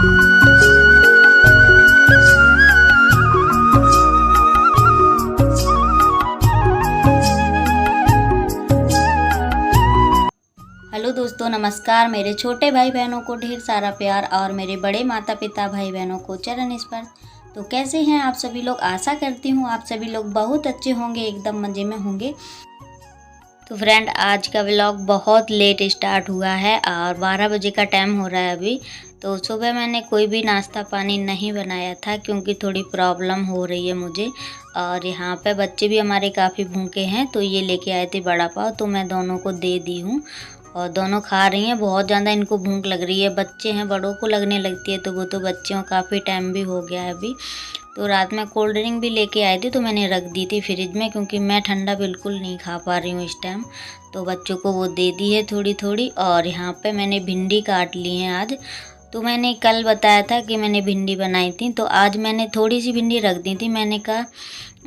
Hello दोस्तों, नमस्कार। मेरे छोटे भाई बहनों को ढेर सारा प्यार और मेरे बड़े माता पिता भाई बहनों को चरण स्पर्श। तो कैसे हैं आप सभी लोग? आशा करती हूँ आप सभी लोग बहुत अच्छे होंगे, एकदम मज़े में होंगे। तो फ्रेंड, आज का व्लॉग बहुत लेट स्टार्ट हुआ है और 12 बजे का टाइम हो रहा है अभी। तो सुबह मैंने कोई भी नाश्ता पानी नहीं बनाया था क्योंकि थोड़ी प्रॉब्लम हो रही है मुझे। और यहाँ पे बच्चे भी हमारे काफ़ी भूखे हैं, तो ये लेके आए थे बड़ा पाव, तो मैं दोनों को दे दी हूँ और दोनों खा रही हैं। बहुत ज़्यादा इनको भूख लग रही है। बच्चे हैं, बड़ों को लगने लगती है, तो वो तो बच्चों काफ़ी टाइम भी हो गया है अभी। तो रात में कोल्ड ड्रिंक भी लेके आए थे, तो मैंने रख दी थी फ्रिज में क्योंकि मैं ठंडा बिल्कुल नहीं खा पा रही हूँ इस टाइम। तो बच्चों को वो दे दी है थोड़ी थोड़ी। और यहाँ पे मैंने भिंडी काट ली है आज। तो मैंने कल बताया था कि मैंने भिंडी बनाई थी, तो आज मैंने थोड़ी सी भिंडी रख दी थी। मैंने कहा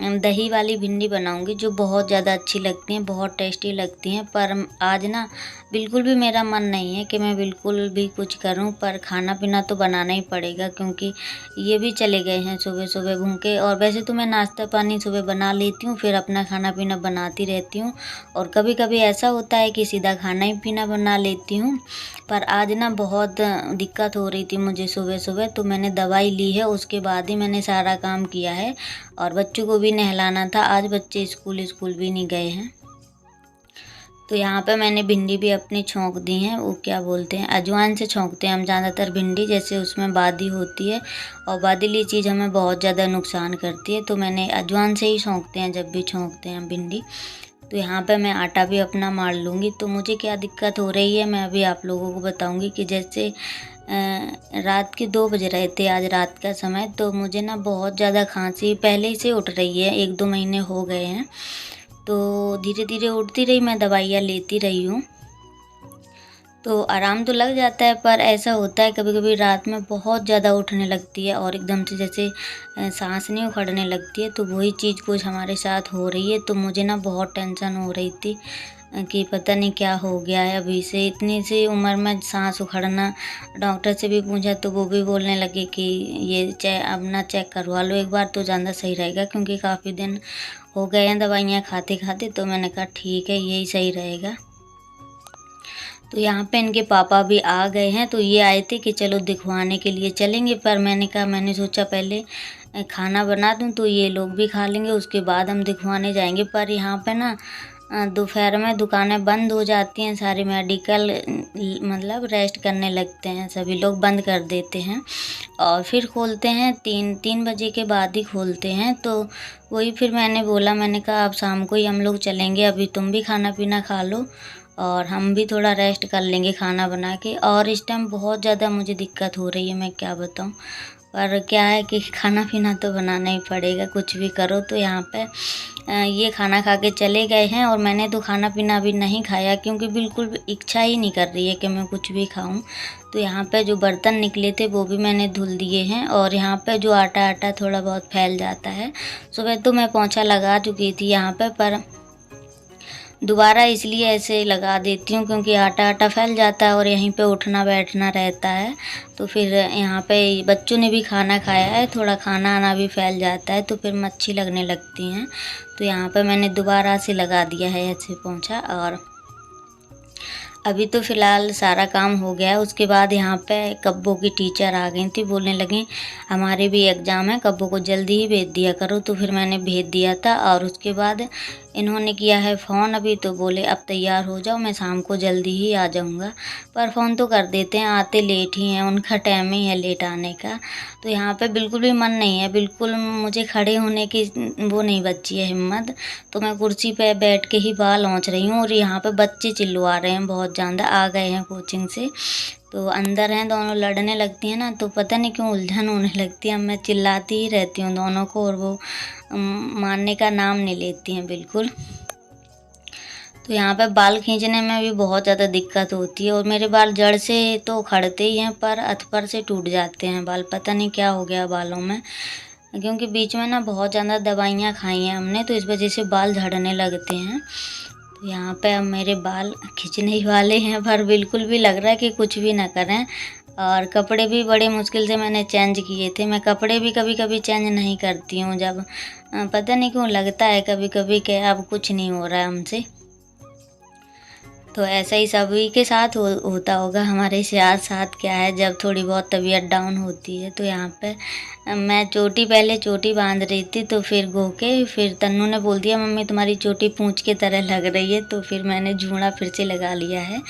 दही वाली भिंडी बनाऊंगी जो बहुत ज़्यादा अच्छी लगती हैं, बहुत टेस्टी लगती हैं। पर आज ना बिल्कुल भी मेरा मन नहीं है कि मैं बिल्कुल भी कुछ करूं, पर खाना पीना तो बनाना ही पड़ेगा क्योंकि ये भी चले गए हैं सुबह सुबह भूखे। और वैसे तो मैं नाश्ता पानी सुबह बना लेती हूँ, फिर अपना खाना पीना बनाती रहती हूँ। और कभी कभी ऐसा होता है कि सीधा खाना ही पीना बना लेती हूँ। पर आज ना बहुत दिक्कत हो रही थी मुझे सुबह सुबह, तो मैंने दवाई ली है, उसके बाद ही मैंने सारा काम किया है। और बच्चों को भी नहलाना था, आज बच्चे स्कूल भी नहीं गए हैं। तो यहाँ पे मैंने भिंडी भी अपनी छोंक दी हैं, वो क्या बोलते हैं, अजवाइन से छोंकते हैं हम ज़्यादातर भिंडी, जैसे उसमें बादी होती है और बादीली चीज़ हमें बहुत ज़्यादा नुकसान करती है। तो मैंने अजवाइन से ही छोंकते हैं जब भी छोंकते हैं भिंडी। तो यहाँ पे मैं आटा भी अपना मार लूँगी। तो मुझे क्या दिक्कत हो रही है मैं अभी आप लोगों को बताऊँगी कि जैसे रात के 2 बज रहे थे आज रात का समय, तो मुझे ना बहुत ज़्यादा खांसी पहले ही से उठ रही है, 1-2 महीने हो गए हैं। तो धीरे धीरे उठती रही, मैं दवाइयाँ लेती रही हूँ, तो आराम तो लग जाता है। पर ऐसा होता है कभी कभी रात में बहुत ज़्यादा उठने लगती है और एकदम से जैसे सांस नहीं उखड़ने लगती है। तो वही चीज़ कुछ हमारे साथ हो रही है। तो मुझे ना बहुत टेंशन हो रही थी कि पता नहीं क्या हो गया है अभी से, इतनी सी उम्र में सांस उखड़ना। डॉक्टर से भी पूछा तो वो भी बोलने लगे कि ये अब ना चेक करवा लो एक बार तो ज़्यादा सही रहेगा, क्योंकि काफ़ी दिन हो गए हैं दवाइयाँ खाते खाते। तो मैंने कहा ठीक है, यही सही रहेगा। तो यहाँ पे इनके पापा भी आ गए हैं, तो ये आए थे कि चलो दिखवाने के लिए चलेंगे। पर मैंने सोचा पहले खाना बना दूँ तो ये लोग भी खा लेंगे, उसके बाद हम दिखवाने जाएंगे। पर यहाँ पे ना दोपहर में दुकानें बंद हो जाती हैं, सारे मेडिकल मतलब रेस्ट करने लगते हैं, सभी लोग बंद कर देते हैं और फिर खोलते हैं 3 बजे के बाद ही खोलते हैं। तो वही फिर मैंने बोला, मैंने कहा अब शाम को ही हम लोग चलेंगे, अभी तुम भी खाना पीना खा लो और हम भी थोड़ा रेस्ट कर लेंगे खाना बना के। और इस टाइम बहुत ज़्यादा मुझे दिक्कत हो रही है, मैं क्या बताऊँ। पर क्या है कि खाना पीना तो बनाना ही पड़ेगा, कुछ भी करो। तो यहाँ पे ये खाना खा के चले गए हैं और मैंने तो खाना पीना अभी नहीं खाया क्योंकि बिल्कुल भी इच्छा ही नहीं कर रही है कि मैं कुछ भी खाऊं। तो यहाँ पे जो बर्तन निकले थे वो भी मैंने धुल दिए हैं। और यहाँ पे जो आटा थोड़ा बहुत फैल जाता है, सुबह तो मैं पोंछा लगा चुकी थी यहाँ पे, पर दोबारा इसलिए ऐसे लगा देती हूँ क्योंकि आटा फैल जाता है और यहीं पे उठना बैठना रहता है। तो फिर यहाँ पे बच्चों ने भी खाना खाया है, थोड़ा खाना आना भी फैल जाता है, तो फिर मच्छी लगने लगती हैं। तो यहाँ पे मैंने दोबारा से लगा दिया है ऐसे पोंछा। और अभी तो फ़िलहाल सारा काम हो गया है। उसके बाद यहाँ पे कब्बों की टीचर आ गई थी, बोलने लगी हमारे भी एग्ज़ाम है, कब्बों को जल्दी ही भेज दिया करो। तो फिर मैंने भेज दिया था और उसके बाद इन्होंने किया है फ़ोन अभी, तो बोले अब तैयार हो जाओ, मैं शाम को जल्दी ही आ जाऊँगा। पर फ़ोन तो कर देते हैं, आते लेट ही हैं, उनका टाइम ही है लेट आने का। तो यहाँ पे बिल्कुल भी मन नहीं है, बिल्कुल मुझे खड़े होने की वो नहीं बची है हिम्मत। तो मैं कुर्सी पे बैठ के ही बाल नोच रही हूँ। और यहाँ पे बच्चे चिल्ला रहे हैं, बहुत ज़्यादा आ गए हैं कोचिंग से, तो अंदर हैं दोनों, लड़ने लगती हैं ना, तो पता नहीं क्यों उलझन होने लगती है। मैं चिल्लाती ही रहती हूँ दोनों को और वो मानने का नाम नहीं लेती हैं बिल्कुल। तो यहाँ पे बाल खींचने में भी बहुत ज़्यादा दिक्कत होती है और मेरे बाल जड़ से तो खड़ते ही हैं पर अधपर से टूट जाते हैं बाल, पता नहीं क्या हो गया बालों में। क्योंकि बीच में ना बहुत ज़्यादा दवाइयाँ खाई हैं हमने, तो इस वजह से बाल झड़ने लगते हैं। तो यहाँ पे अब मेरे बाल खींचने ही वाले हैं, पर बिल्कुल भी लग रहा है कि कुछ भी ना करें। और कपड़े भी बड़े मुश्किल से मैंने चेंज किए थे। मैं कपड़े भी कभी कभी चेंज नहीं करती हूँ, जब पता नहीं क्यों लगता है कभी कभी कि अब कुछ नहीं हो रहा है हमसे। तो ऐसा ही सभी के साथ होता होगा, हमारे साथ क्या है, जब थोड़ी बहुत तबीयत डाउन होती है। तो यहाँ पे मैं पहले चोटी बांध रही थी, तो फिर फिर तन्नू ने बोल दिया मम्मी तुम्हारी चोटी पूंछ की तरह लग रही है। तो फिर मैंने जूड़ा फिर से लगा लिया है,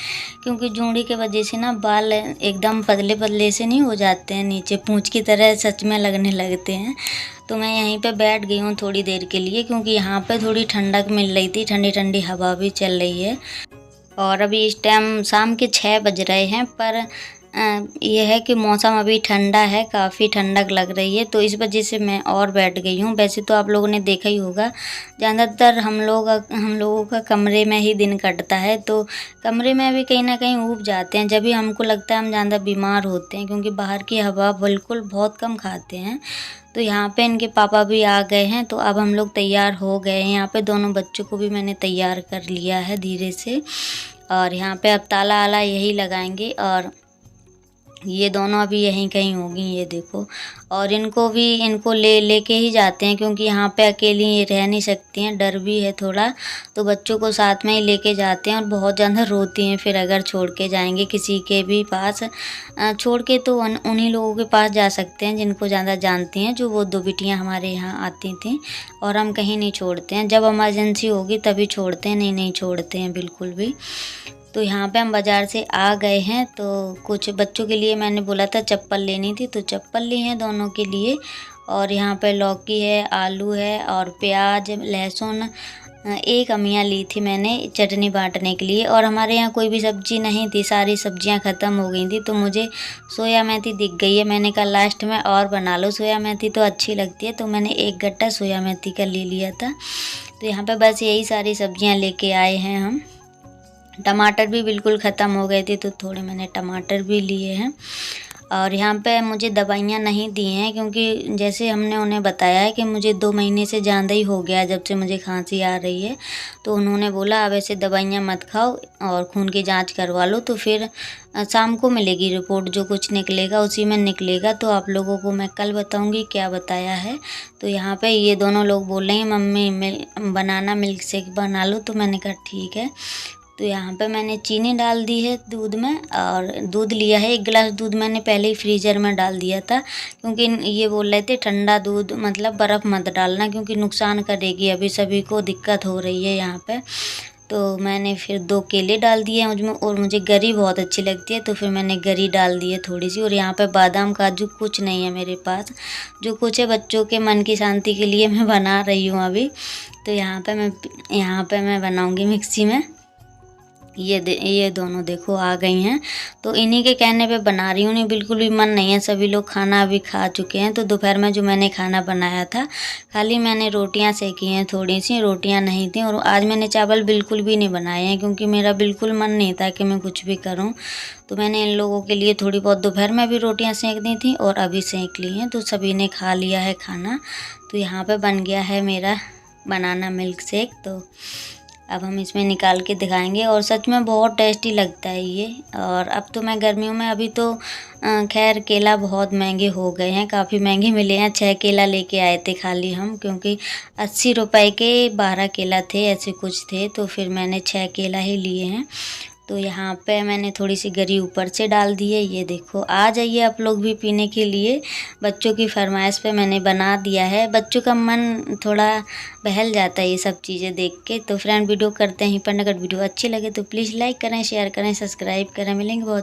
क्योंकि जूड़ी के वजह से ना बाल एकदम पतले पतले से नहीं हो जाते हैं, नीचे पूंछ की तरह सच में लगने लगते हैं। तो मैं यहीं पे बैठ गई हूँ थोड़ी देर के लिए, क्योंकि यहाँ पे थोड़ी ठंडक मिल रही थी, ठंडी ठंडी हवा भी चल रही है। और अभी इस टाइम शाम के 6 बज रहे हैं, पर ये है कि मौसम अभी ठंडा है, काफ़ी ठंडक लग रही है, तो इस वजह से मैं और बैठ गई हूँ। वैसे तो आप लोगों ने देखा ही होगा, ज़्यादातर हम लोगों का कमरे में ही दिन कटता है। तो कमरे में भी कहीं ना कहीं ऊब जाते हैं, जब भी हमको लगता है हम ज़्यादा बीमार होते हैं, क्योंकि बाहर की हवा बिल्कुल बहुत कम खाते हैं। तो यहाँ पे इनके पापा भी आ गए हैं, तो अब हम लोग तैयार हो गए हैं। यहाँ पे दोनों बच्चों को भी मैंने तैयार कर लिया है धीरे से। और यहाँ पे अब ताला आला यही लगाएंगे, और ये दोनों अभी यहीं कहीं होगी, ये देखो। और इनको लेके ही जाते हैं, क्योंकि यहाँ पे अकेली ये रह नहीं सकती हैं, डर भी है थोड़ा। तो बच्चों को साथ में ही लेके जाते हैं, और बहुत ज़्यादा रोती हैं फिर अगर छोड़ के जाएंगे किसी के भी पास। छोड़ के तो उन्हीं लोगों के पास जा सकते हैं जिनको ज़्यादा जानती हैं, जो वो 2 बिटियाँ हमारे यहाँ आती थीं। और हम कहीं नहीं छोड़ते हैं, जब इमरजेंसी होगी तभी छोड़ते हैं, नहीं छोड़ते हैं बिल्कुल भी। तो यहाँ पे हम बाज़ार से आ गए हैं, तो कुछ बच्चों के लिए मैंने बोला था चप्पल लेनी थी, तो चप्पल ली है दोनों के लिए। और यहाँ पे लौकी है, आलू है, और प्याज, लहसुन, एक अमिया ली थी मैंने चटनी बांटने के लिए। और हमारे यहाँ कोई भी सब्ज़ी नहीं थी, सारी सब्जियाँ ख़त्म हो गई थी। तो मुझे सोया मेथी दिख गई है, मैंने कहा लास्ट में और बना लो, सोया मेथी तो अच्छी लगती है। तो मैंने एक गट्टा सोया मेथी का ले लिया था। तो यहाँ पे बस यही सारी सब्जियाँ लेके आए हैं हम। टमाटर भी बिल्कुल ख़त्म हो गए थे, तो थोड़े मैंने टमाटर भी लिए हैं। और यहाँ पे मुझे दवाइयाँ नहीं दी हैं, क्योंकि जैसे हमने उन्हें बताया है कि मुझे 2 महीने से ज़्यादा ही हो गया जब से मुझे खांसी आ रही है। तो उन्होंने बोला अब ऐसे दवाइयाँ मत खाओ और खून की जांच करवा लो, तो फिर शाम को मिलेगी रिपोर्ट, जो कुछ निकलेगा उसी में निकलेगा। तो आप लोगों को मैं कल बताऊँगी क्या बताया है। तो यहाँ पर ये दोनों लोग बोल रहे हैं मम्मी बनाना मिल्क शेक बना लो, तो मैंने कहा ठीक है। तो यहाँ पे मैंने चीनी डाल दी है दूध में, और दूध लिया है 1 गिलास दूध मैंने पहले ही फ्रीज़र में डाल दिया था, क्योंकि ये बोल रहे थे ठंडा दूध मतलब बर्फ़ मत डालना, क्योंकि नुकसान करेगी, अभी सभी को दिक्कत हो रही है यहाँ पे। तो मैंने फिर 2 केले डाल दिए हैं उसमें, और मुझे गरी बहुत अच्छी लगती है, तो फिर मैंने गरी डाल दी है थोड़ी सी। और यहाँ पे बादाम काजू कुछ नहीं है मेरे पास, जो कुछ है बच्चों के मन की शांति के लिए मैं बना रही हूँ अभी। तो यहाँ पे मैं बनाऊँगी मिक्सी में। ये दोनों देखो आ गई हैं, तो इन्हीं के कहने पे बना रही हूँ, नहीं बिल्कुल भी मन नहीं है, सभी लोग खाना अभी खा चुके हैं। तो दोपहर में जो मैंने खाना बनाया था, खाली मैंने रोटियां सेकी हैं, थोड़ी सी रोटियां नहीं थी। और आज मैंने चावल बिल्कुल भी नहीं बनाए हैं, क्योंकि मेरा बिल्कुल मन नहीं था कि मैं कुछ भी करूँ। तो मैंने इन लोगों के लिए थोड़ी बहुत दोपहर में भी रोटियाँ सेक दी थी, और अभी सेक ली हैं, तो सभी ने खा लिया है खाना। तो यहाँ पर बन गया है मेरा बनाना मिल्क शेक। तो अब हम इसमें निकाल के दिखाएंगे, और सच में बहुत टेस्टी लगता है ये। और अब तो मैं गर्मियों में, अभी तो खैर केला बहुत महंगे हो गए हैं, काफ़ी महंगे मिले हैं। 6 केला लेके आए थे खाली हम, क्योंकि 80 रुपए के 12 केला थे, ऐसे कुछ थे। तो फिर मैंने 6 केला ही लिए हैं। तो यहाँ पे मैंने थोड़ी सी गरी ऊपर से डाल दी है, ये देखो। आ जाइए आप लोग भी पीने के लिए, बच्चों की फरमाइश पे मैंने बना दिया है। बच्चों का मन थोड़ा बहल जाता है ये सब चीज़ें देख के। तो फ्रेंड वीडियो करते हैं पर अगर वीडियो अच्छी लगे तो प्लीज़ लाइक करें, शेयर करें, सब्सक्राइब करें। मिलेंगे बहुत